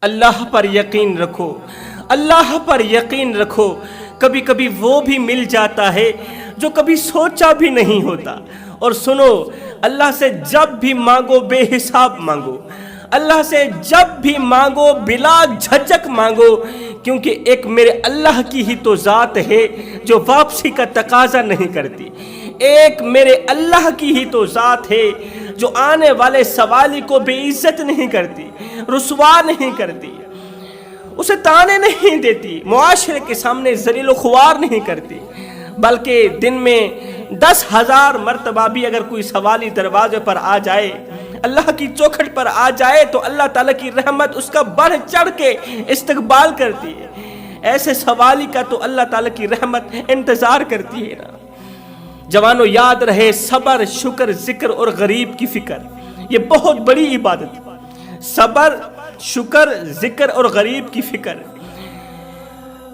اللہ پر یقین رکھو، اللہ پر یقین رکھو، کبھی کبھی وہ بھی مل جاتا ہے جو کبھی سوچا بھی نہیں ہوتا۔ اور سنو، اللہ سے جب بھی مانگو بے حساب مانگو، اللہ سے جب بھی مانگو بلا جھجک مانگو، کیونکہ ایک میرے اللہ کی ہی تو ذات ہے جو واپسی کا تقاضا نہیں کرتی، ایک میرے اللہ کی ہی تو ذات ہے جو آنے والے سوالی کو بے عزت نہیں کرتی، رسوا نہیں کرتی، اسے تانے نہیں دیتی، معاشرے کے سامنے ذلیل و خوار نہیں کرتی، بلکہ دن میں 10,000 مرتبہ بھی اگر کوئی سوالی دروازے پر آ جائے، اللہ کی چوکھٹ پر آ جائے، تو اللہ تعالیٰ کی رحمت اس کا بڑھ چڑھ کے استقبال کرتی ہے۔ ایسے سوالی کا تو اللہ تعالیٰ کی رحمت انتظار کرتی ہے نا۔ جوانو، یاد رہے، صبر، شکر، ذکر اور غریب کی فکر، یہ بہت بڑی عبادت ہے۔ صبر، شکر، ذکر اور غریب کی فکر،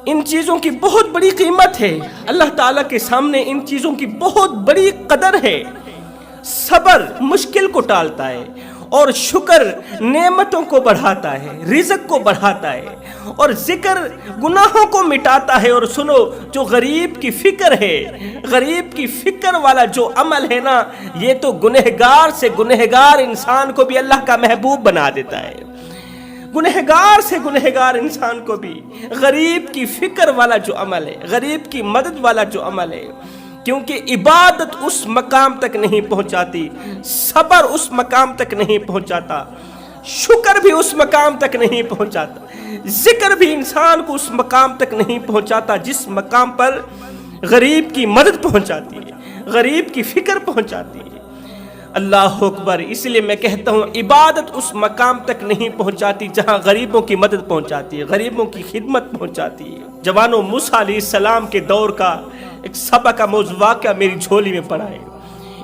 ان چیزوں کی بہت بڑی قیمت ہے، اللہ تعالیٰ کے سامنے ان چیزوں کی بہت بڑی قدر ہے۔ صبر مشکل کو ٹالتا ہے، اور شکر نعمتوں کو بڑھاتا ہے، رزق کو بڑھاتا ہے، اور ذکر گناہوں کو مٹاتا ہے۔ اور سنو، جو غریب کی فکر ہے، غریب کی فکر والا جو عمل ہے نا، یہ تو گنہگار سے گنہگار انسان کو بھی اللہ کا محبوب بنا دیتا ہے، گنہگار سے گنہگار انسان کو بھی غریب کی فکر والا جو عمل ہے، غریب کی مدد والا جو عمل ہے، کیونکہ عبادت اس مقام تک نہیں پہنچاتی، صبر اس مقام تک نہیں پہنچاتا، شکر بھی اس مقام تک نہیں پہنچاتا، ذکر بھی انسان کو اس مقام تک نہیں پہنچاتا جس مقام پر غریب کی مدد پہنچاتی ہے، غریب کی فکر پہنچاتی ہے۔ اللہ اکبر۔ اس لیے میں کہتا ہوں، عبادت اس مقام تک نہیں پہنچاتی جہاں غریبوں کی مدد پہنچاتی ہے، غریبوں کی خدمت پہنچاتی ہے۔ جوانوں، موسیٰ علیہ السلام کے دور کا ایک سبق کا موضوع واقعہ میری جھولی میں پڑا ہے۔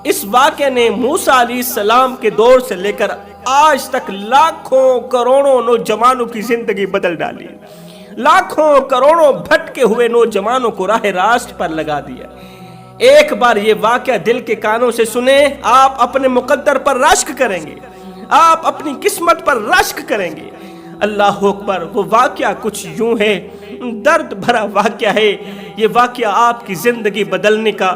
اس واقعے نے موسیٰ علیہ السلام کے دور سے لے کر آج تک لاکھوں کروڑوں نوجوانوں کی زندگی بدل ڈالی، لاکھوں کروڑوں بھٹکے ہوئے نوجوانوں کو راہ راست پر لگا دیا۔ ایک بار یہ واقعہ دل کے کانوں سے سنیں، آپ اپنے مقدر پر رشک کریں گے، آپ اپنی قسمت پر رشک کریں گے۔ اللہ اکبر۔ وہ واقعہ کچھ یوں ہے، درد بھرا واقعہ ہے۔ یہ واقعہ آپ کی زندگی بدلنے کا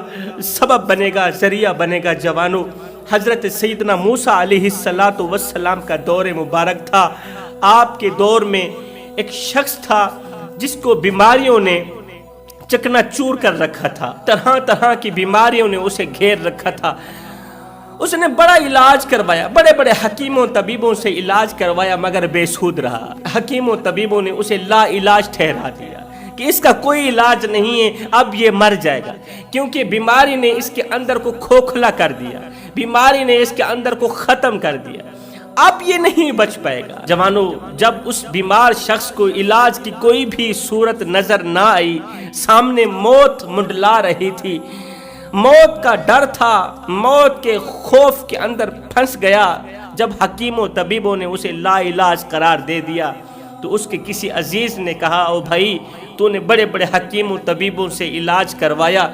سبب بنے گا، ذریعہ بنے گا۔ جوانوں، حضرت سیدنا موسیٰ علیہ السلام کا دور مبارک تھا۔ آپ کے دور میں ایک شخص تھا جس کو بیماریوں نے چکنا چور کر رکھا تھا، طرح طرح کی بیماریوں نے اسے گھیر رکھا تھا۔ اس نے بڑا علاج کروایا، بڑے بڑے حکیموں طبیبوں سے علاج کروایا، مگر بے سود رہا۔ حکیموں طبیبوں نے اسے لا علاج ٹھہرا دیا کہ اس کا کوئی علاج نہیں ہے، اب یہ مر جائے گا، کیونکہ بیماری نے اس کے اندر کو کھوکھلا کر دیا، بیماری نے اس کے اندر کو ختم کر دیا، اب یہ نہیں بچ پائے گا۔ جوانوں، جب اس بیمار شخص کو علاج کی کوئی بھی صورت نظر نہ آئی، سامنے موت منڈلا رہی تھی، موت کا ڈر تھا، موت کے خوف کے اندر پھنس گیا، جب حکیموں طبیبوں نے اسے لا علاج قرار دے دیا تو اس کے کسی عزیز نے کہا، او بھائی، تو نے بڑے بڑے حکیموں طبیبوں سے علاج کروایا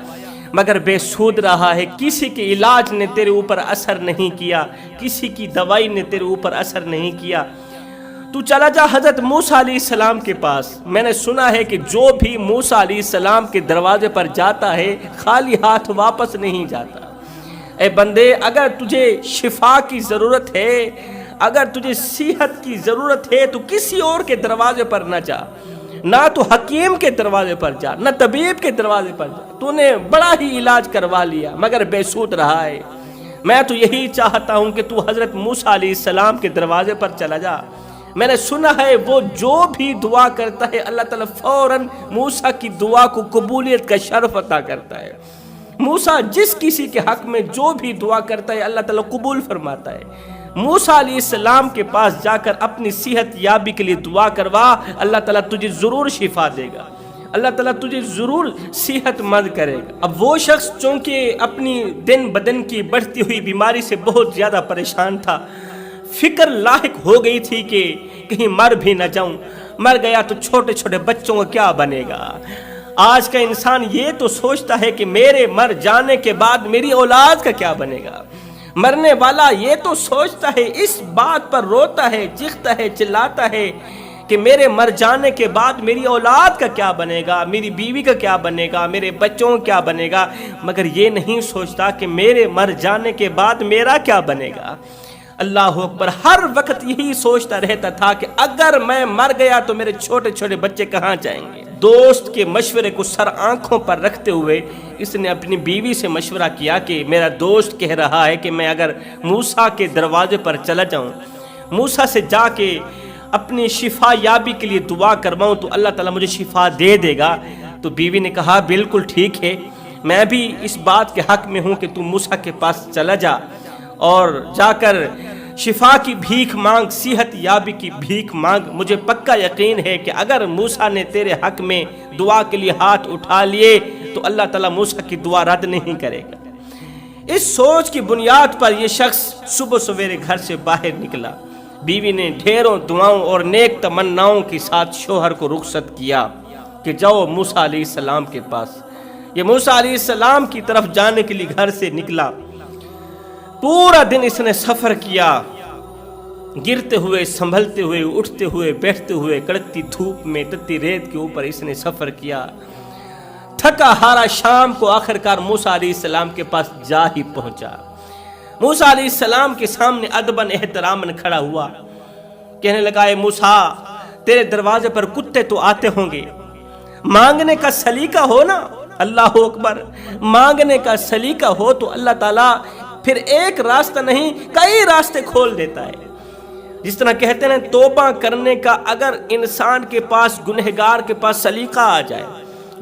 مگر بے سود رہا ہے، کسی کے علاج نے تیرے اوپر اثر نہیں کیا، کسی کی دوائی نے تیرے اوپر اثر نہیں کیا، تو چلا جا حضرت موسیٰ علیہ السلام کے پاس۔ میں نے سنا ہے کہ جو بھی موسیٰ علیہ السلام کے دروازے پر جاتا ہے خالی ہاتھ واپس نہیں جاتا۔ اے بندے، اگر تجھے شفا کی ضرورت ہے، اگر تجھے صحت کی ضرورت ہے تو کسی اور کے دروازے پر نہ جا، نہ تو حکیم کے دروازے پر جا، نہ طبیب کے دروازے پر جا، تو نے بڑا ہی علاج کروا لیا مگر بے سود رہا ہے۔ میں تو یہی چاہتا ہوں کہ تو حضرت موسیٰ علیہ السلام کے دروازے پر چلا جا۔ میں نے سنا ہے وہ جو بھی دعا کرتا ہے اللہ تعالیٰ فوراً موسیٰ کی دعا کو قبولیت کا شرف عطا کرتا ہے۔ موسیٰ جس کسی کے حق میں جو بھی دعا کرتا ہے اللہ تعالیٰ قبول فرماتا ہے۔ موسیٰ علیہ السلام کے پاس جا کر اپنی صحت یابی کے لیے دعا کروا، اللہ تعالیٰ تجھے ضرور شفا دے گا، اللہ تعالیٰ تجھے ضرور صحت مند کرے گا۔ اب وہ شخص چونکہ اپنی دن بدن کی بڑھتی ہوئی بیماری سے بہت زیادہ پریشان تھا، فکر لاحق ہو گئی تھی کہ کہیں مر بھی نہ جاؤں، مر گیا تو چھوٹے چھوٹے بچوں کا کیا بنے گا۔ آج کا انسان یہ تو سوچتا ہے کہ میرے مر جانے کے بعد میری اولاد کا کیا بنے گا۔ مرنے والا یہ تو سوچتا ہے، اس بات پر روتا ہے، چیختا ہے، چلاتا ہے کہ میرے مر جانے کے بعد میری اولاد کا کیا بنے گا، میری بیوی کا کیا بنے گا، میرے بچوں کا کیا بنے گا، مگر یہ نہیں سوچتا کہ میرے مر جانے کے بعد میرا کیا بنے گا۔ اللہ اکبر، ہر وقت یہی سوچتا رہتا تھا کہ اگر میں مر گیا تو میرے چھوٹے چھوٹے بچے کہاں جائیں گے۔ دوست کے مشورے کو سر آنکھوں پر رکھتے ہوئے اس نے اپنی بیوی سے مشورہ کیا کہ میرا دوست کہہ رہا ہے کہ میں اگر موسیٰ کے دروازے پر چلا جاؤں، موسیٰ سے جا کے اپنی شفا یابی کے لیے دعا کرواؤں تو اللہ تعالیٰ مجھے شفا دے دے گا۔ تو بیوی نے کہا بالکل ٹھیک ہے، میں بھی اس بات کے حق میں ہوں کہ تم موسیٰ کے پاس چلا جا اور جا کر شفا کی بھیک مانگ، صحت یابی کی بھیک مانگ۔ مجھے پکا یقین ہے کہ اگر موسیٰ نے تیرے حق میں دعا کے لیے ہاتھ اٹھا لیے تو اللہ تعالیٰ موسیٰ کی دعا رد نہیں کرے گا۔ اس سوچ کی بنیاد پر یہ شخص صبح سویرے گھر سے باہر نکلا۔ بیوی نے ڈھیروں دعاؤں اور نیک تمناؤں کے ساتھ شوہر کو رخصت کیا کہ جاؤ موسیٰ علیہ السلام کے پاس۔ یہ موسیٰ علیہ السلام کی طرف جانے کے لیے گھر سے نکلا۔ پورا دن اس نے سفر کیا، گرتے ہوئے، سنبھلتے ہوئے، اٹھتے ہوئے، بیٹھتے ہوئے، کڑکتی دھوپ میں، تتی ریت کے اوپر اس نے سفر کیا۔ تھکا ہارا شام کو آخرکار موسیٰ علیہ السلام کے پاس جا ہی پہنچا۔ موسیٰ علیہ السلام کے سامنے ادباً احتراماً کھڑا ہوا، کہنے لگا اے موسیٰ، تیرے دروازے پر کتے تو آتے ہوں گے، مانگنے کا سلیقہ ہو نا، اللہ اکبر، مانگنے کا سلیقہ ہو تو اللہ تعالیٰ پھر ایک راستہ نہیں کئی راستے کھول دیتا ہے۔ جس طرح کہتے ہیں توبہ کرنے کا اگر انسان کے پاس، گنہگار کے پاس سلیقہ آ جائے،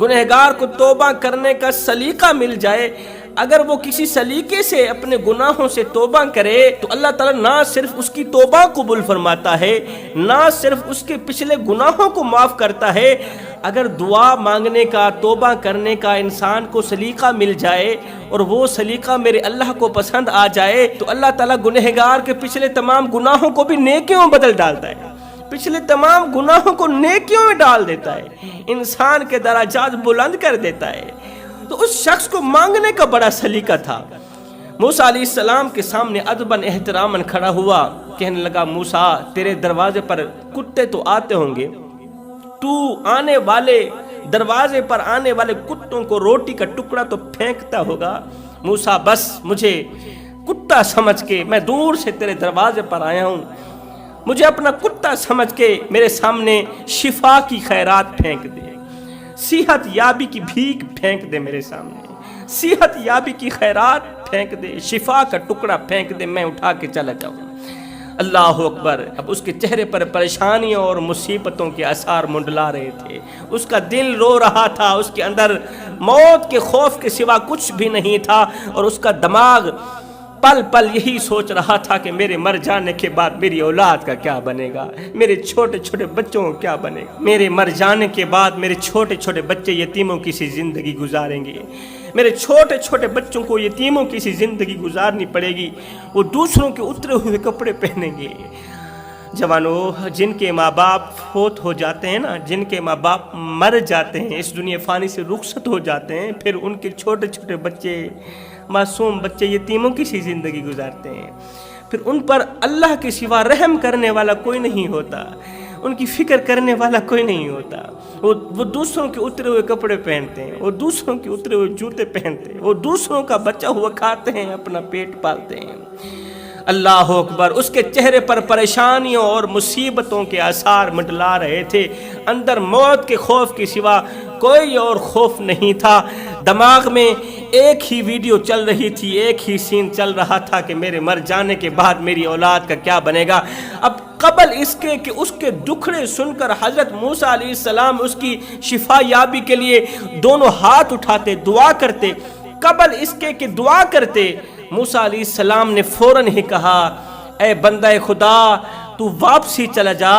گنہگار کو توبہ کرنے کا سلیقہ مل جائے، اگر وہ کسی سلیقے سے اپنے گناہوں سے توبہ کرے تو اللہ تعالیٰ نہ صرف اس کی توبہ قبول فرماتا ہے، نہ صرف اس کے پچھلے گناہوں کو معاف کرتا ہے، اگر دعا مانگنے کا، توبہ کرنے کا انسان کو سلیقہ مل جائے اور وہ سلیقہ میرے اللہ کو پسند آ جائے تو اللہ تعالیٰ گنہگار کے پچھلے تمام گناہوں کو بھی نیکیوں میں بدل ڈالتا ہے، پچھلے تمام گناہوں کو نیکیوں میں ڈال دیتا ہے، انسان کے درجات بلند کر دیتا ہے۔ تو اس شخص کو مانگنے کا بڑا سلیقہ تھا۔ موسیٰ علیہ السلام کے سامنے ادباً احتراماً کھڑا ہوا، کہنے لگا موسیٰ، تیرے دروازے پر کتے تو آتے ہوں گے، تو آنے والے دروازے پر آنے والے کتوں کو روٹی کا ٹکڑا تو پھینکتا ہوگا۔ موسیٰ بس مجھے کتا سمجھ کے میں دور سے تیرے دروازے پر آیا ہوں، مجھے اپنا کتا سمجھ کے میرے سامنے شفا کی خیرات پھینک دے، صحت یابی کی بھیک پھینک دے، میرے سامنے صحت یابی کی خیرات پھینک دے، شفا کا ٹکڑا پھینک دے، میں اٹھا کے چلا جاؤں۔ اللہ اکبر، اب اس کے چہرے پر پریشانیوں اور مصیبتوں کے آثار منڈلا رہے تھے، اس کا دل رو رہا تھا، اس کے اندر موت کے خوف کے سوا کچھ بھی نہیں تھا، اور اس کا دماغ پل پل یہی سوچ رہا تھا کہ میرے مر جانے کے بعد میری اولاد کا کیا بنے گا، میرے چھوٹے چھوٹے بچوں کو کیا بنے گا، میرے مر جانے کے بعد میرے چھوٹے چھوٹے بچے یتیموں کی سی زندگی گزاریں گے، میرے چھوٹے چھوٹے بچوں کو یتیموں کی سی زندگی گزارنی پڑے گی، وہ دوسروں کے اترے ہوئے کپڑے پہنیں گے۔ جوانوں، جن کے ماں باپ فوت ہو جاتے ہیں نا، جن کے ماں باپ مر جاتے ہیں، اس دنیا فانی سے رخصت ہو جاتے ہیں، پھر ان کے چھوٹے چھوٹے بچے، معصوم بچے یتیموں کی سی زندگی گزارتے ہیں، پھر ان پر اللہ کے سوا رحم کرنے والا کوئی نہیں ہوتا، ان کی فکر کرنے والا کوئی نہیں ہوتا، وہ دوسروں کے اترے ہوئے کپڑے پہنتے ہیں، وہ دوسروں کے اترے ہوئے جوتے پہنتے ہیں، وہ دوسروں کا بچا ہوا کھاتے ہیں، اپنا پیٹ پالتے ہیں۔ اللہ اکبر، اس کے چہرے پر پریشانیوں اور مصیبتوں کے آثار منڈلا رہے تھے، اندر موت کے خوف کے سوا کوئی اور خوف نہیں تھا، دماغ میں ایک ہی ویڈیو چل رہی تھی، ایک ہی سین چل رہا تھا کہ میرے مر جانے کے بعد میری اولاد کا کیا بنے گا۔ اب قبل اس کے کہ اس کے دکھڑے سن کر حضرت موسیٰ علیہ السلام اس کی شفا یابی کے لیے دونوں ہاتھ اٹھاتے، دعا کرتے، قبل اس کے کہ دعا کرتے، موسیٰ علیہ السلام نے فوراً ہی کہا اے بندہ خدا، تو واپسی چلا جا،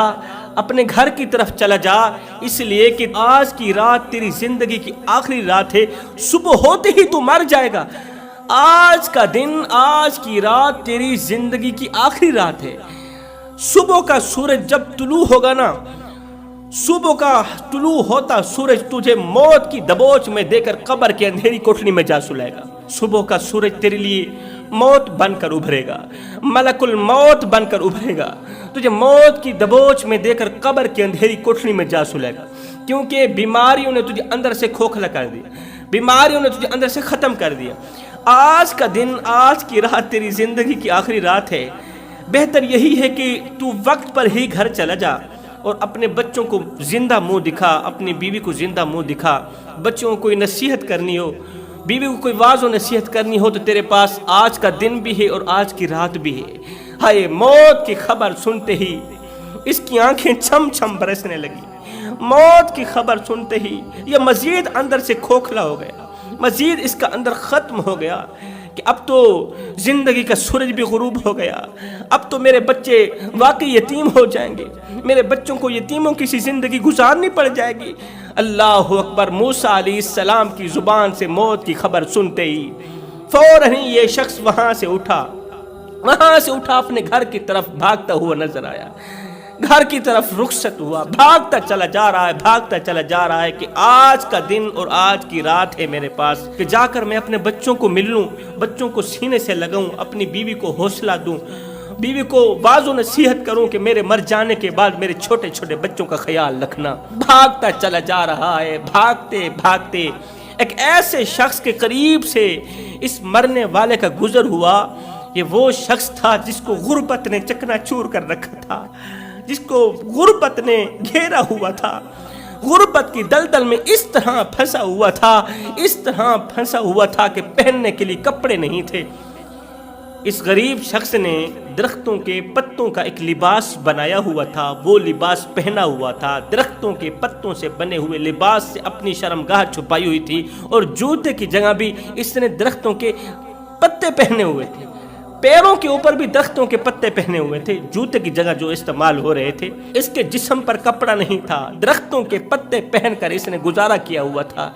اپنے گھر کی طرف چلا جا، اس لیے کہ آج کی رات تیری زندگی کی آخری رات ہے، صبح ہوتے ہی تو مر جائے گا، آج کا دن، آج کی رات تیری زندگی کی آخری رات ہے۔ صبح کا سورج جب طلوع ہوگا نا، صبح کا طلوع ہوتا سورج تجھے موت کی دبوچ میں دے کر قبر کے اندھیری کوٹھلی میں جا سلائے گا۔ صبح کا سورج تیرے لیے موت بن کر ابھرے گا، ملکل موت بن کر ابھرے گا، تجھے موت کی دبوچ میں دے کر قبر کی اندھیری کوٹھری میں جا سلے گا، کیونکہ بیماریوں نے تجھے اندر سے کھوکھلا کر دیا، بیماریوں نے تجھے اندر سے ختم کر دیا۔ آج کا دن، آج کی رات تیری زندگی کی آخری رات ہے، بہتر یہی ہے کہ تو وقت پر ہی گھر چلا جا اور اپنے بچوں کو زندہ منہ دکھا، اپنی بیوی کو زندہ منہ دکھا۔ بچوں کو کوئی نصیحت کرنی ہو، بیوی کو کوئی واعظ و نصیحت کرنی ہو تو تیرے پاس آج کا دن بھی ہے اور آج کی رات بھی ہے۔ ہائے موت کی خبر سنتے ہی اس کی آنکھیں چھم چھم برسنے لگی، موت کی خبر سنتے ہی یہ مزید اندر سے کھوکھلا ہو گیا، مزید اس کا اندر ختم ہو گیا کہ اب تو زندگی کا سورج بھی غروب ہو گیا، اب تو میرے بچے واقعی یتیم ہو جائیں گے، میرے بچوں کو یتیموں کی سی زندگی گزارنی پڑ جائے گی۔ اللہ اکبر! موسیٰ علیہ السلام کی زبان سے موت کی خبر سنتے ہی فوراً ہی یہ شخص وہاں سے اٹھا اپنے گھر کی طرف بھاگتا ہوا نظر آیا، گھر کی طرف رخصت ہوا، بھاگتا چلا جا رہا ہے کہ آج کا دن اور آج کی رات ہے میرے پاس کہ جا کر میں اپنے بچوں کو مل لوں، بچوں کو سینے سے لگاؤں، اپنی بیوی کو حوصلہ دوں، بیوی کو واعظ و نصیحت کروں کہ میرے مر جانے کے بعد میرے چھوٹے چھوٹے بچوں کا خیال رکھنا۔ بھاگتا چلا جا رہا ہے، بھاگتے ایک ایسے شخص کے قریب سے اس مرنے والے کا گزر ہوا۔ یہ وہ شخص تھا جس کو غربت نے چکنا چور کر رکھا تھا، جس کو غربت نے گھیرا ہوا تھا، غربت کی دلدل میں اس طرح پھنسا ہوا تھا کہ پہننے کے لیے کپڑے نہیں تھے۔ اس غریب شخص نے درختوں کے پتوں کا ایک لباس بنایا ہوا تھا، وہ لباس پہنا ہوا تھا، درختوں کے پتوں سے بنے ہوئے لباس سے اپنی شرمگاہ چھپائی ہوئی تھی، اور جوتے کی جگہ بھی اس نے درختوں کے پتے پہنے ہوئے تھے، پیروں کے اوپر بھی درختوں کے پتے پہنے ہوئے تھے، جوتے کی جگہ جو استعمال ہو رہے تھے۔ اس کے جسم پر کپڑا نہیں تھا، درختوں کے پتے پہن کر اس نے گزارا کیا ہوا تھا۔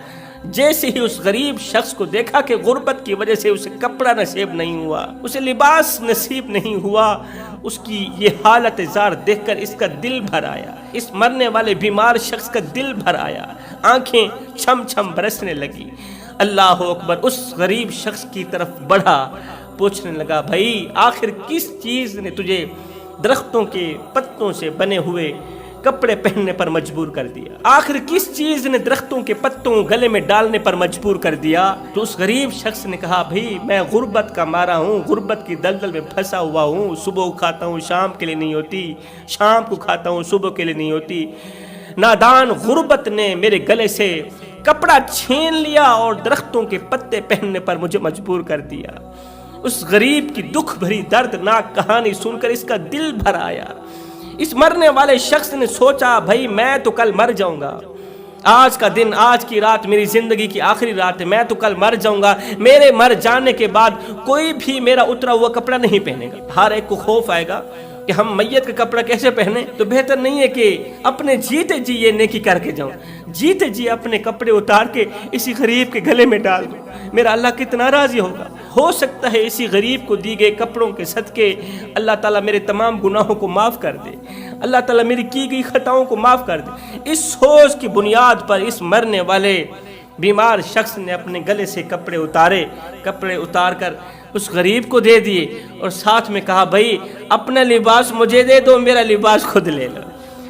جیسے ہی اس غریب شخص کو دیکھا کہ غربت کی وجہ سے اسے کپڑا نصیب نہیں ہوا، اسے لباس نصیب نہیں ہوا، اس کی یہ حالت زار دیکھ کر اس کا دل بھر آیا، اس مرنے والے بیمار شخص کا دل بھر آیا، آنکھیں چھم چھم برسنے لگی۔ اللہ اکبر! اس غریب شخص کی طرف بڑھا، پوچھنے لگا، بھائی آخر کس چیز نے تجھے درختوں کے پتوں سے بنے ہوئے کپڑے پہننے پر مجبور کر دیا؟ آخر کس چیز نے درختوں کے پتوں گلے میں ڈالنے پر مجبور کر دیا؟ تو اس غریب شخص نے کہا، بھائی میں غربت کا مارا ہوں، غربت کی دلدل میں پھنسا ہوا ہوں، صبح کھاتا ہوں شام کے لیے نہیں ہوتی، شام کو کھاتا ہوں صبح کے لیے نہیں ہوتی۔ نادان غربت نے میرے گلے سے کپڑا چھین لیا اور درختوں کے پتے پہننے پر مجھے مجبور کر دیا۔ اس غریب کی دکھ بھری دردناک کہانی سن کر اس کا دل بھر آیا۔ اس مرنے والے شخص نے سوچا، بھائی میں تو کل مر جاؤں گا، آج کا دن، آج کی رات میری زندگی کی آخری رات ہے، میں تو کل مر جاؤں گا، میرے مر جانے کے بعد کوئی بھی میرا اترا ہوا کپڑا نہیں پہنے گا۔ ہر ایک کو خوف آئے گا کہ ہم میت کا کپڑا کیسے پہنے، تو بہتر نہیں ہے کہ اپنے جیتے جی یہ نیکی کر کے جاؤں، جیتے جی اپنے کپڑے اتار کے اسی غریب کے گلے میں ڈال دوں، میرا اللہ کتنا راضی ہوگا۔ ہو سکتا ہے اسی غریب کو دی گئے کپڑوں کے صدقے اللہ تعالیٰ میرے تمام گناہوں کو معاف کر دے، اللہ تعالیٰ میری کی گئی خطاؤں کو معاف کر دے۔ اس سوچ کی بنیاد پر اس مرنے والے بیمار شخص نے اپنے گلے سے کپڑے اتار کر اس غریب کو دے دیے اور ساتھ میں کہا، بھائی اپنا لباس مجھے دے دو، میرا لباس خود لے لو،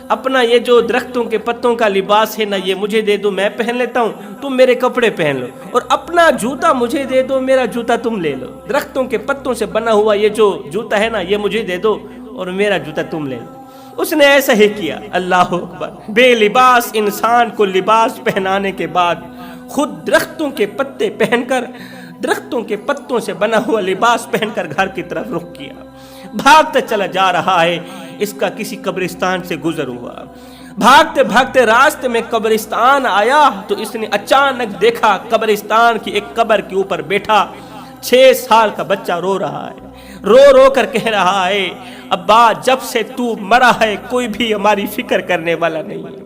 اپنا یہ جو درختوں کے پتوں کا لباس ہے نا، یہ مجھے دے دو، میں پہن لیتا ہوں، تم میرے کپڑے پہن لو، اور اپنا جوتا مجھے دے دو، میرا جوتا تم لے لو، درختوں کے پتوں سے بنا ہوا یہ جو جوتا ہے نا، یہ مجھے دے دو اور میرا جوتا تم لے لو۔ اس نے ایسا ہی کیا۔ اللہ اکبر! بے لباس انسان کو لباس پہنانے کے بعد خود درختوں کے پتے پہن کر، درختوں کے پتوں سے بنا ہوا لباس پہن کر گھر کی طرف رخ کیا، بھاگتا چلا جا رہا ہے۔ اس کا کسی قبرستان سے گزر ہوا، بھاگتے بھاگتے راستے میں قبرستان آیا تو اس نے اچانک دیکھا قبرستان کی ایک قبر کے اوپر بیٹھا 6 سال کا بچہ رو رہا ہے، رو کر کہہ رہا ہے، ابا جب سے تو مرا ہے کوئی بھی ہماری فکر کرنے والا نہیں،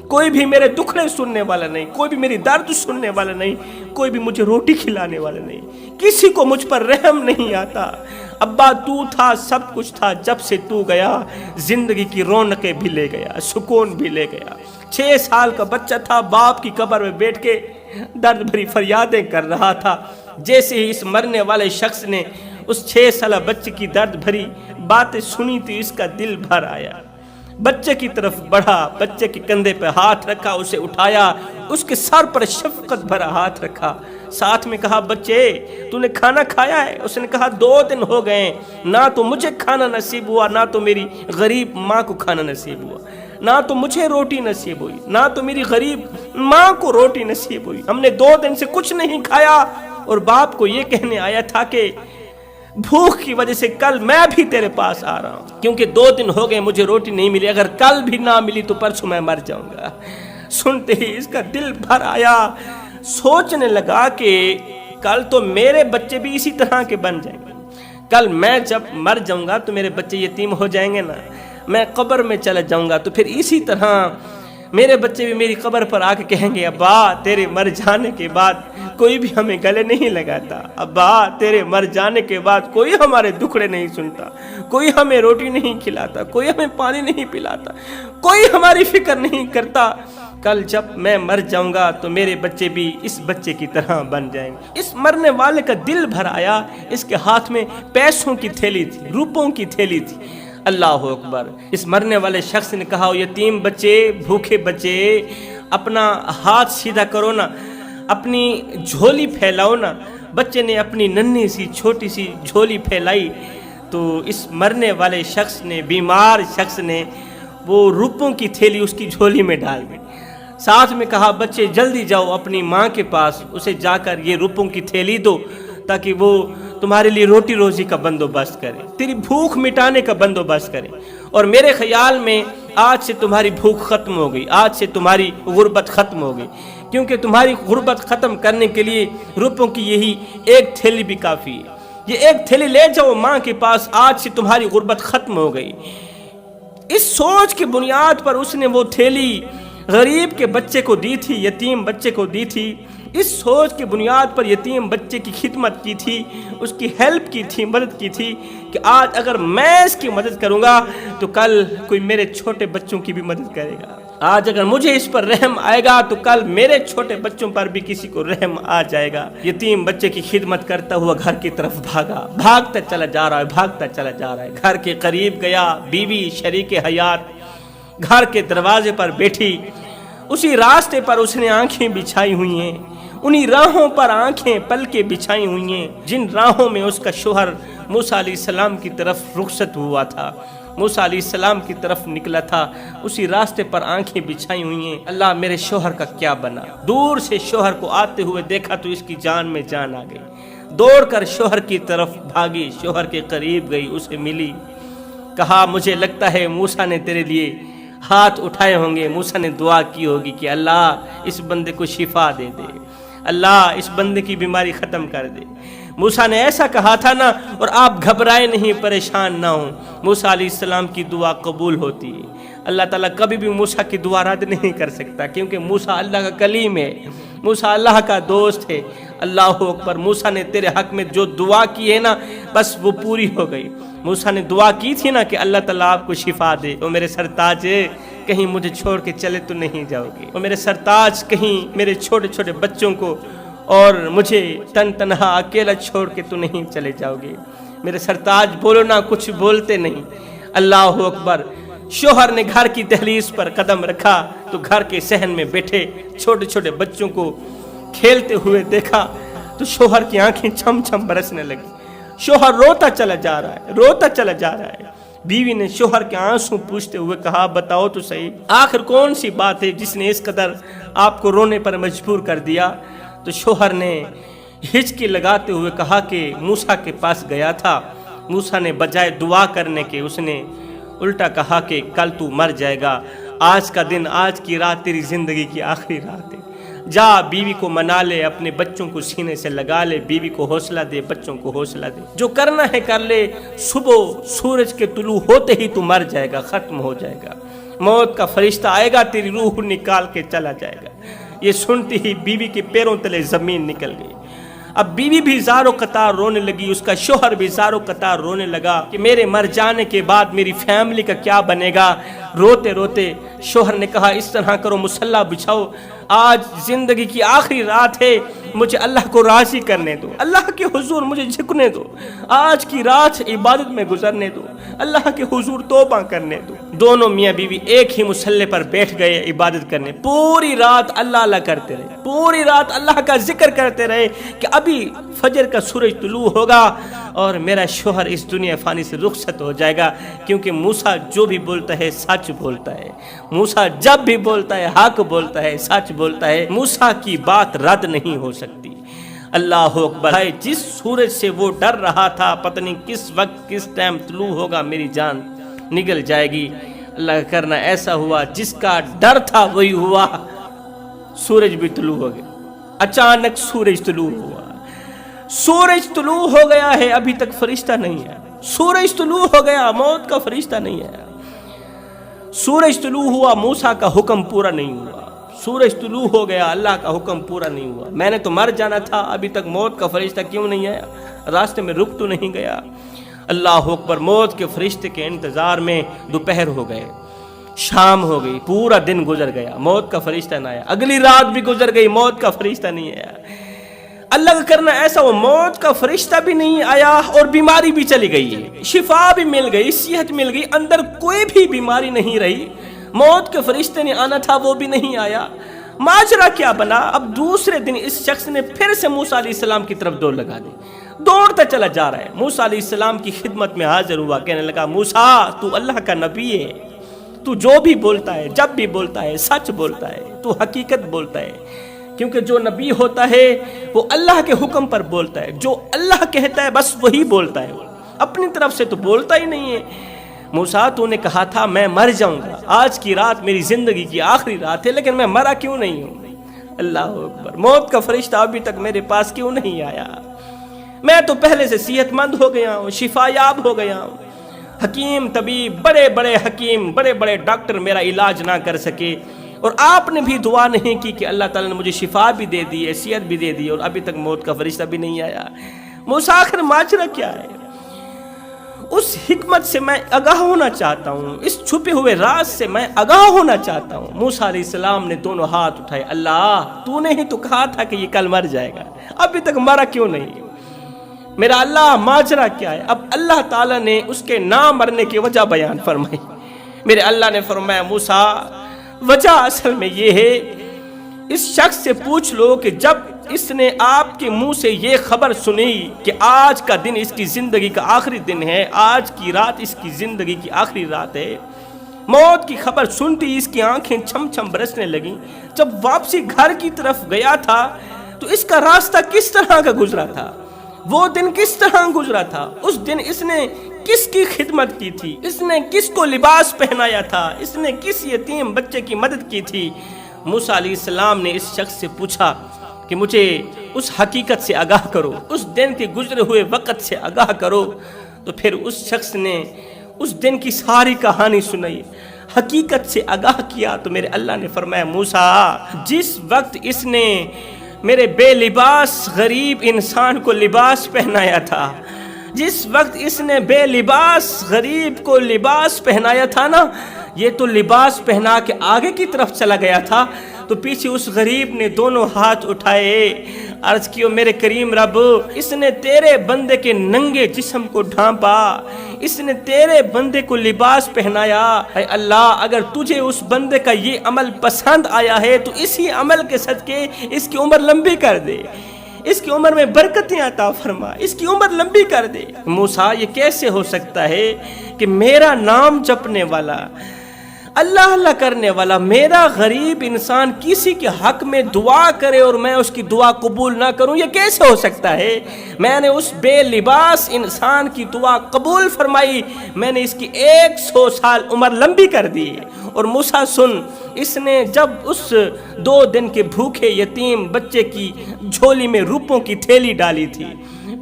کوئی بھی میرے دکھڑے سننے والا نہیں، کوئی بھی میری درد سننے والا نہیں، کوئی بھی مجھے روٹی کھلانے والا نہیں، کسی کو مجھ پر رحم نہیں آتا۔ ابا تو تھا، سب کچھ تھا، جب سے تو گیا زندگی کی رونقیں بھی لے گیا، سکون بھی لے گیا۔ 6 سال کا بچہ تھا، باپ کی قبر میں بیٹھ کے درد بھری فریادیں کر رہا تھا، جیسے ہی اس مرنے والے شخص نے اس 6 سالہ بچے کی درد بھری باتیں سنی تو اس کا دل بھر آیا، بچے کی طرف بڑھا، بچے کے کندھے پہ ہاتھ رکھا، اسے اٹھایا، اس کے سر پر شفقت بھرا ہاتھ رکھا، ساتھ میں کہا بچے تو نے کھانا کھایا ہے؟ اس نے کہا 2 دن ہو گئے، نہ تو مجھے کھانا نصیب ہوا، نہ تو میری غریب ماں کو کھانا نصیب ہوا، نہ تو مجھے روٹی نصیب ہوئی، نہ تو میری غریب ماں کو روٹی نصیب ہوئی، ہم نے 2 دن سے کچھ نہیں کھایا، اور باپ کو یہ کہنے آیا تھا کہ بھوک کی وجہ سے کل میں بھی تیرے پاس آ رہا ہوں، کیونکہ 2 دن ہو گئے مجھے روٹی نہیں ملی، اگر کل بھی نہ ملی تو پرسوں میں مر جاؤں گا۔ سنتے ہی اس کا دل بھر آیا، سوچنے لگا کہ کل تو میرے بچے بھی اسی طرح کے بن جائیں گے، کل میں جب مر جاؤں گا تو میرے بچے یتیم ہو جائیں گے نا، میں قبر میں چلا جاؤں گا تو پھر اسی طرح میرے بچے بھی میری قبر پر آ کے کہیں گے ابا تیرے مر جانے کے بعد کوئی بھی ہمیں گلے نہیں لگاتا، ابا تیرے مر جانے کے بعد کوئی ہمارے دکھڑے نہیں سنتا، کوئی ہمیں روٹی نہیں کھلاتا، کوئی ہمیں پانی نہیں پلاتا، کوئی ہماری فکر نہیں کرتا، کل جب میں مر جاؤں گا تو میرے بچے بھی اس بچے کی طرح بن جائیں گے۔ اس مرنے والے کا دل بھر آیا، اس کے ہاتھ میں پیسوں کی تھیلی تھی، روپوں کی تھیلی تھی۔ اللہ اکبر۔ اس مرنے والے شخص نے کہا یتیم بچے، بھوکے بچے، اپنا ہاتھ سیدھا کرو نا، اپنی جھولی پھیلاؤ نا۔ بچے نے اپنی ننھی سی چھوٹی سی جھولی پھیلائی تو اس مرنے والے شخص نے، بیمار شخص نے، وہ روپوں کی تھیلی اس کی جھولی میں ڈال دی۔ ساتھ میں کہا بچے جلدی جاؤ اپنی ماں کے پاس، اسے جا کر یہ روپوں کی تھیلی دو تاکہ وہ تمہارے لیے روٹی روزی کا بندوبست کرے، تیری بھوک مٹانے کا بندوبست کرے۔ اور میرے خیال میں آج سے تمہاری بھوک ختم ہو گئی، آج سے تمہاری غربت ختم ہو گئی، کیونکہ تمہاری غربت ختم کرنے کے لیے روپوں کی یہی ایک تھیلی بھی کافی ہے۔ یہ ایک تھیلی لے جاؤ ماں کے پاس، آج سے تمہاری غربت ختم ہو گئی۔ اس سوچ کی بنیاد پر اس نے وہ تھیلی غریب کے بچے کو دی تھی، یتیم بچے کو دی تھی۔ اس سوچ کی بنیاد پر یتیم بچے کی خدمت کی تھی، اس کی ہیلپ کی تھی، مدد کی تھی کہ آج اگر میں اس کی مدد کروں گا تو کل کوئی میرے چھوٹے بچوں کی بھی مدد کرے گا، آج اگر مجھے اس پر رحم آئے گا تو کل میرے چھوٹے بچوں پر بھی کسی کو رحم آ جائے گا۔ یتیم بچے کی خدمت کرتا ہوا گھر کی طرف بھاگا، بھاگتا چلا جا رہا ہے، بھاگتا چلا جا رہا ہے، گھر کے قریب گیا، بیوی شریک حیات گھر کے دروازے پر بیٹھی، اسی راستے پر اس نے آنکھیں بچھائی ہوئی ہیں، انہی راہوں پر آنکھیں پلکیں بچھائی ہوئی ہیں جن راہوں میں اس کا شوہر موسیٰ علیہ السلام کی طرف رخصت ہوا تھا، موسیٰ علیہ السلام کی طرف نکلا تھا، اسی راستے پر آنکھیں بچھائی ہوئی ہیں۔ اللہ میرے شوہر کا کیا بنا؟ دور سے شوہر کو آتے ہوئے دیکھا تو اس کی جان میں جان آ گئی، دوڑ کر شوہر کی طرف بھاگی، شوہر کے قریب گئی، اسے ملی، کہا مجھے لگتا ہے موسیٰ نے تیرے لیے ہاتھ اٹھائے ہوں گے، موسیٰ نے دعا کی ہوگی کہ اللہ اس بندے کو شفا دے دے، اللہ اس بندے کی بیماری ختم کر دے۔ موسیٰ نے ایسا کہا تھا نا، اور آپ گھبرائے نہیں، پریشان نہ ہوں، موسیٰ علیہ السلام کی دعا قبول ہوتی ہے۔ اللہ تعالیٰ کبھی بھی موسیٰ کی دعا رد نہیں کر سکتا، کیونکہ موسیٰ اللہ کا کلیم ہے، موسیٰ اللہ کا دوست ہے۔ اللہ اکبر۔ موسیٰ نے تیرے حق میں جو دعا کی ہے نا بس وہ پوری ہو گئی۔ موسیٰ نے دعا کی تھی نا کہ اللہ تعالیٰ آپ کو شفا دے، وہ میرے سرتاج کہیں مجھے چھوڑ کے چلے تو نہیں جاؤ گے، وہ میرے سرتاج کہیں میرے چھوٹے چھوٹے بچوں کو اور مجھے تن تنہا اکیلا چھوڑ کے تو نہیں چلے جاؤ گے، میرے سرتاج بولو نا، کچھ بولتے نہیں۔ اللہ اکبر۔ شوہر نے گھر کی دہلیز پر قدم رکھا تو گھر کے صحن میں بیٹھے چھوٹے چھوٹے بچوں کو کھیلتے ہوئے دیکھا تو شوہر کی آنکھیں چھم چھم برسنے لگی، شوہر روتا چلا جا رہا ہے، روتا چلا جا رہا ہے۔ بیوی نے شوہر کے آنسوں پوچھتے ہوئے کہا بتاؤ تو صحیح، آخر کون سی بات ہے جس نے اس قدر آپ کو رونے پر مجبور کر دیا؟ تو شوہر نے ہچکی لگاتے ہوئے کہا کہ موسیٰ کے پاس گیا تھا، موسیٰ نے بجائے دعا کرنے کے اس نے الٹا کہا کہ کل تو مر جائے گا، آج کا دن، آج کی رات تیری زندگی کی آخری رات ہے، جا بیوی کو منا لے، اپنے بچوں کو سینے سے لگا لے، بیوی کو حوصلہ دے، بچوں کو حوصلہ دے، جو کرنا ہے کر لے، صبح سورج کے طلوع ہوتے ہی تو مر جائے گا، ختم ہو جائے گا، موت کا فرشتہ آئے گا، تیری روح نکال کے چلا جائے گا۔ یہ سنتی ہی بیوی کے پیروں تلے زمین نکل گئی۔ اب بیوی بھی زار و قطار رونے لگی، اس کا شوہر بھی زار و قطار رونے لگا کہ میرے مر جانے کے بعد میری فیملی کا کیا بنے گا۔ روتے روتے شوہر نے کہا اس طرح کرو، مصلی بچھاؤ، آج زندگی کی آخری رات ہے، مجھے اللہ کو راضی کرنے دو، اللہ کے حضور مجھے جھکنے دو، آج کی رات عبادت میں گزرنے دو، اللہ کے حضور توبہ کرنے دو۔ دونوں میاں بیوی ایک ہی مصلی پر بیٹھ گئے عبادت کرنے، پوری رات اللہ اللہ کرتے رہے، پوری رات اللہ کا ذکر کرتے رہے کہ ابھی فجر کا سورج طلوع ہوگا اور میرا شوہر اس دنیا فانی سے رخصت ہو جائے گا، کیونکہ موسیٰ جو بھی بولتا ہے سچ بولتا ہے، موسیٰ جب بھی بولتا ہے حق بولتا ہے، سچ بولتا ہے، موسیٰ کی بات رد نہیں ہو سکتی۔ اللہ اکبر۔ جس سورج سے وہ ڈر رہا تھا پتہ نہیں کس وقت کس ٹائم طلوع ہوگا میری جان نکل جائے گی، اللہ کا کرنا ایسا ہوا جس کا ڈر تھا وہی ہوا، سورج بھی طلوع ہو گیا، اچانک سورج طلوع ہوا۔ سورج طلوع ہو گیا ہے، ابھی تک فرشتہ نہیں ہے، سورج طلوع ہو گیا، موت کا فرشتہ نہیں ہے، سورج طلوع ہوا، موسیٰ کا حکم پورا نہیں ہوا، سورج طلوع ہو گیا، اللہ کا حکم پورا نہیں ہوا، میں نے تو مر جانا تھا، ابھی تک موت کا فرشتہ کیوں نہیں آیا، راستے میں رک تو نہیں گیا۔ اللہ اکبر۔ موت کے فرشتے کے انتظار میں دوپہر ہو گئے، شام ہو گئی، پورا دن گزر گیا، موت کا فرشتہ نہ آیا، اگلی رات بھی گزر گئی، موت کا فرشتہ نہیں آیا۔ اللہ کا کرنا ایسا ہو، موت کا فرشتہ بھی نہیں آیا اور بیماری بھی چلی گئی، شفا بھی مل گئی، صحت مل گئی، اندر کوئی بھی بیماری نہیں رہی، موت کے فرشتے نے آنا تھا وہ بھی نہیں آیا۔ ماجرا کیا بنا؟ اب دوسرے دن اس شخص نے پھر سے موسیٰ علیہ السلام کی طرف دوڑ لگا دی، دوڑتا چلا جا رہا ہے، موسیٰ علیہ السلام کی خدمت میں حاضر ہوا، کہنے لگا موسیٰ تو اللہ کا نبی ہے، تو جو بھی بولتا ہے جب بھی بولتا ہے سچ بولتا ہے، تو حقیقت بولتا ہے، کیونکہ جو نبی ہوتا ہے وہ اللہ کے حکم پر بولتا ہے، جو اللہ کہتا ہے بس وہی بولتا ہے، اپنی طرف سے تو بولتا ہی نہیں ہے۔ موسیٰ تو نے کہا تھا میں مر جاؤں گا، آج کی رات میری زندگی کی آخری رات ہے، لیکن میں مرا کیوں نہیں ہوں؟ اللہ اکبر۔ موت کا فرشتہ ابھی تک میرے پاس کیوں نہیں آیا؟ میں تو پہلے سے صحت مند ہو گیا ہوں، شفا یاب ہو گیا ہوں، حکیم طبیب، بڑے بڑے حکیم، بڑے بڑے ڈاکٹر میرا علاج نہ کر سکے، اور آپ نے بھی دعا نہیں کی کہ اللہ تعالیٰ نے مجھے شفا بھی دے دی ہے، صحت بھی دے دی، اور ابھی تک موت کا فرشتہ بھی نہیں آیا۔ موسیٰ آخر ماجرا کیا ہے؟ اس حکمت سے میں آگاہ ہونا چاہتا ہوں، اس چھپے ہوئے راز سے میں آگاہ ہونا چاہتا ہوں۔ موسیٰ علیہ السلام نے دونوں ہاتھ اٹھائے، اللہ تو نے ہی تو کہا تھا کہ یہ کل مر جائے گا، ابھی تک مرا کیوں نہیں؟ میرا اللہ ماجرا کیا ہے؟ اب اللہ تعالیٰ نے اس کے نہ مرنے کی وجہ بیان فرمائی۔ میرے اللہ نے فرمایا موسیٰ وجہ اصل میں یہ ہے، اس شخص سے پوچھ لو کہ جب اس نے آپ کے منہ سے یہ خبر سنی کہ آج کا دن اس کی زندگی کا آخری دن ہے، آج کی رات اس کی زندگی کی آخری رات ہے، موت کی خبر سنتی اس کی آنکھیں چھم چھم برسنے لگیں۔ جب واپسی گھر کی طرف گیا تھا تو اس کا راستہ کس طرح کا گزرا تھا، وہ دن کس طرح گزرا تھا، اس دن اس نے کس کی خدمت کی تھی، اس نے کس کو لباس پہنایا تھا، اس نے کس یتیم بچے کی مدد کی تھی۔ موسیٰ علیہ السلام نے اس شخص سے پوچھا کہ مجھے اس حقیقت سے آگاہ کرو، اس دن کے گزرے ہوئے وقت سے آگاہ کرو۔ تو پھر اس شخص نے اس دن کی ساری کہانی سنائی، حقیقت سے آگاہ کیا۔ تو میرے اللہ نے فرمایا موسیٰ جس وقت اس نے میرے بے لباس غریب انسان کو لباس پہنایا تھا، جس وقت اس نے بے لباس غریب کو لباس پہنایا تھا نا، یہ تو لباس پہنا کے آگے کی طرف چلا گیا تھا، تو پیچھے اس غریب نے دونوں ہاتھ اٹھائے، عرض کیو میرے کریم رب، اس نے تیرے بندے کے ننگے جسم کو ڈھانپا، اس نے تیرے بندے کو لباس پہنایا۔ اے اللہ اگر تجھے اس بندے کا یہ عمل پسند آیا ہے تو اسی عمل کے صدقے اس کی عمر لمبی کر دے، اس کی عمر میں برکتیں عطا فرما، اس کی عمر لمبی کر دے۔ موسیٰ یہ کیسے ہو سکتا ہے کہ میرا نام جپنے والا، اللہ اللہ کرنے والا میرا غریب انسان کسی کے حق میں دعا کرے اور میں اس کی دعا قبول نہ کروں؟ یہ کیسے ہو سکتا ہے؟ میں نے اس بے لباس انسان کی دعا قبول فرمائی، میں نے اس کی 100 سال عمر لمبی کر دی۔ اور موسیٰ سن، اس نے جب اس 2 دن کے بھوکے یتیم بچے کی جھولی میں روپوں کی تھیلی ڈالی تھی،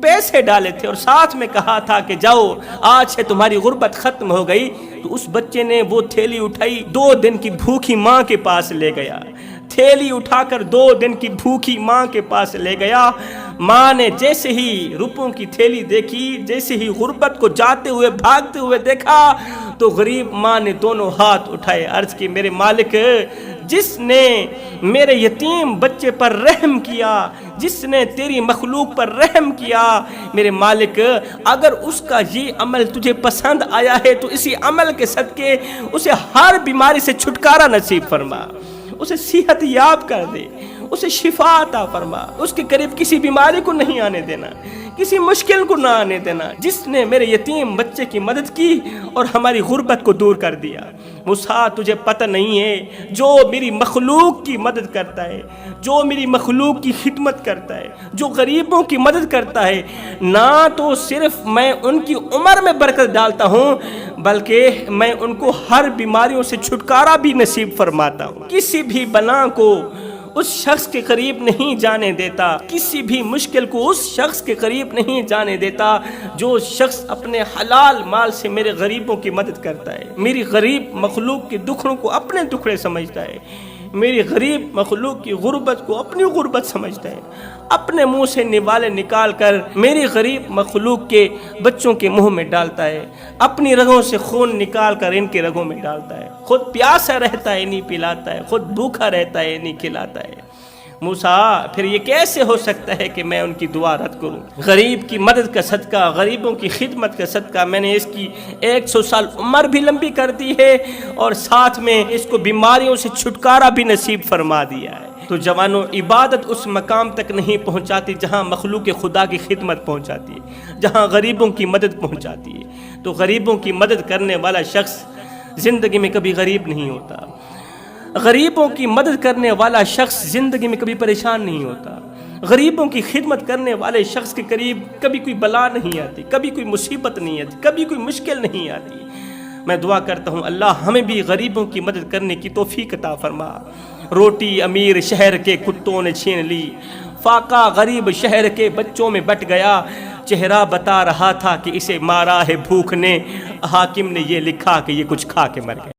پیسے ڈالے تھے، اور ساتھ میں کہا تھا کہ جاؤ آج سے تمہاری غربت ختم ہو گئی، تو اس بچے نے وہ تھیلی اٹھائی، 2 دن کی بھوکی ماں کے پاس لے گیا، تھیلی اٹھا کر 2 دن کی بھوکی ماں کے پاس لے گیا۔ ماں نے جیسے ہی روپوں کی تھیلی دیکھی، جیسے ہی غربت کو جاتے ہوئے بھاگتے ہوئے دیکھا، تو غریب ماں نے دونوں ہاتھ اٹھائے، عرض کی میرے مالک، جس نے میرے یتیم بچے پر رحم کیا، جس نے تیری مخلوق پر رحم کیا، میرے مالک، اگر اس کا یہ عمل تجھے پسند آیا ہے تو اسی عمل کے صدقے اسے ہر بیماری سے چھٹکارا نصیب فرما، اسے صحت یاب کر دے، اسے شفا عطا فرما، اس کے قریب کسی بیماری کو نہیں آنے دینا، کسی مشکل کو نہ آنے دینا، جس نے میرے یتیم بچے کی مدد کی اور ہماری غربت کو دور کر دیا۔ موسیٰ، تجھے پتہ نہیں ہے، جو میری مخلوق کی مدد کرتا ہے، جو میری مخلوق کی خدمت کرتا ہے، جو غریبوں کی مدد کرتا ہے، نہ تو صرف میں ان کی عمر میں برکت ڈالتا ہوں، بلکہ میں ان کو ہر بیماریوں سے چھٹکارا بھی نصیب فرماتا ہوں۔ کسی بھی بلا کو اس شخص کے قریب نہیں جانے دیتا، کسی بھی مشکل کو اس شخص کے قریب نہیں جانے دیتا جو شخص اپنے حلال مال سے میرے غریبوں کی مدد کرتا ہے، میری غریب مخلوق کے دکھڑوں کو اپنے دکھڑے سمجھتا ہے، میری غریب مخلوق کی غربت کو اپنی غربت سمجھتا ہے، اپنے منہ سے نوالے نکال کر میری غریب مخلوق کے بچوں کے منہ میں ڈالتا ہے، اپنی رگوں سے خون نکال کر ان کے رگوں میں ڈالتا ہے، خود پیاسا رہتا ہے نہیں پلاتا ہے، خود بھوکا رہتا ہے نہیں کھلاتا ہے۔ موسیٰ، پھر یہ کیسے ہو سکتا ہے کہ میں ان کی دعا رد کروں؟ غریب کی مدد کا صدقہ، غریبوں کی خدمت کا صدقہ، میں نے اس کی 100 سال عمر بھی لمبی کر دی ہے اور ساتھ میں اس کو بیماریوں سے چھٹکارا بھی نصیب فرما دیا ہے۔ تو جوانوں، عبادت اس مقام تک نہیں پہنچاتی جہاں مخلوق خدا کی خدمت پہنچاتی ہے، جہاں غریبوں کی مدد پہنچاتی ہے۔ تو غریبوں کی مدد کرنے والا شخص زندگی میں کبھی غریب نہیں ہوتا، غریبوں کی مدد کرنے والا شخص زندگی میں کبھی پریشان نہیں ہوتا، غریبوں کی خدمت کرنے والے شخص کے قریب کبھی کوئی بلا نہیں آتی، کبھی کوئی مصیبت نہیں آتی، کبھی کوئی مشکل نہیں آتی۔ میں دعا کرتا ہوں اللہ ہمیں بھی غریبوں کی مدد کرنے کی توفیق عطا فرما۔ روٹی امیر شہر کے کتوں نے چھین لی، فاقہ غریب شہر کے بچوں میں بٹ گیا، چہرہ بتا رہا تھا کہ اسے مارا ہے بھوک نے، حاکم نے یہ لکھا کہ یہ کچھ کھا کے مر گیا۔